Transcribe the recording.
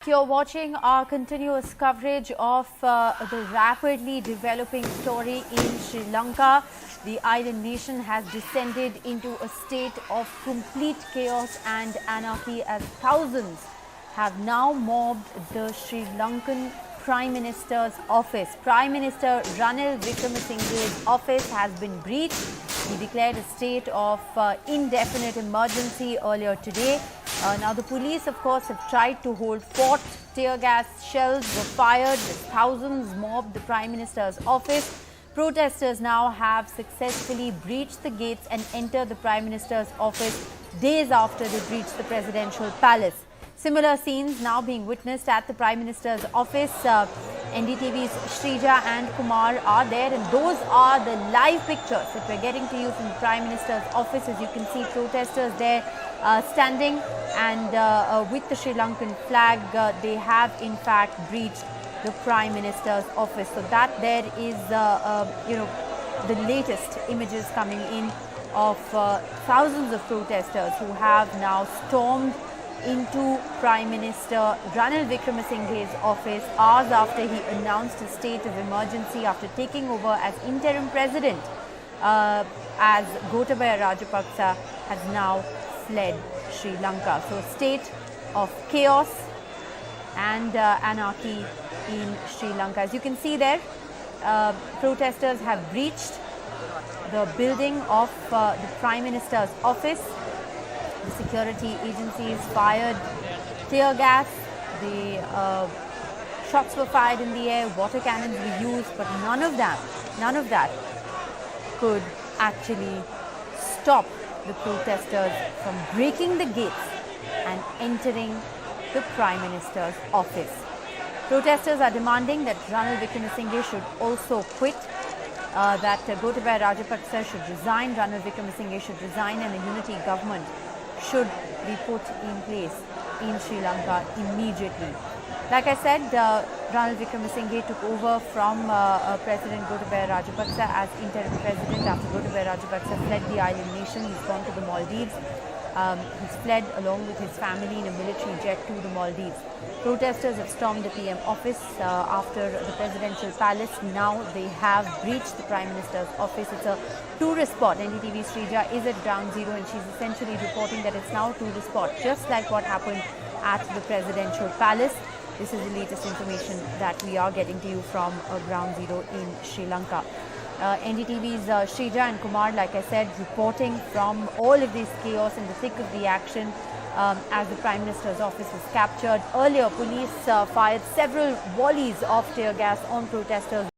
You're watching our continuous coverage of the rapidly developing story in Sri Lanka. The island nation has descended into a state of complete chaos and anarchy as thousands have now mobbed the Sri Lankan Prime Minister's office. Prime Minister Ranil Wickremesinghe's office has been breached. He declared a state of indefinite emergency earlier today. Now the police, of course, have tried to hold fort. Tear gas shells were fired. Thousands mobbed the Prime Minister's office. Protesters now have successfully breached the gates and entered the Prime Minister's office days after they breached the presidential palace. Similar scenes now being witnessed at the Prime Minister's office. NDTV's Shrija and Kumar are there, and those are the live pictures that we're getting to you from the Prime Minister's office. As you can see, protesters there standing and with the Sri Lankan flag. They have in fact breached the Prime Minister's office. So that there is the latest images coming in of thousands of protesters who have now stormed into Prime Minister Ranil Wickremesinghe's office hours after he announced a state of emergency after taking over as interim president, as Gotabaya Rajapaksa has now fled Sri Lanka. So a state of chaos and anarchy in Sri Lanka. As you can see there, protesters have breached the building of the Prime Minister's office. The security agencies fired tear gas, the shots were fired in the air, water cannons were used, but none of that could actually stop the protesters from breaking the gates and entering the Prime Minister's office. Protesters are demanding that Ranil Wickremesinghe should also quit, that Gotabaya Rajapaksa should resign, Ranil Wickremesinghe should resign, and a unity government should be put in place in Sri Lanka immediately. Like I said, Ranil Wickremesinghe took over from President Gotabaya Rajapaksa as interim president after Gotabaya Rajapaksa fled the island nation. He's gone to the Maldives. He's fled along with his family in a military jet to the Maldives. Protesters have stormed the PM office after the presidential palace. Now they have breached the Prime Minister's office. It's a tourist spot. NDTV Shrija is at ground zero, and she's essentially reporting that it's now a tourist spot, just like what happened at the presidential palace. This is the latest information that we are getting to you from ground zero in Sri Lanka. NDTV's Shrija and Kumar, like I said, reporting from all of this chaos in the thick of the action as the Prime Minister's office was captured. Earlier, police fired several volleys of tear gas on protesters.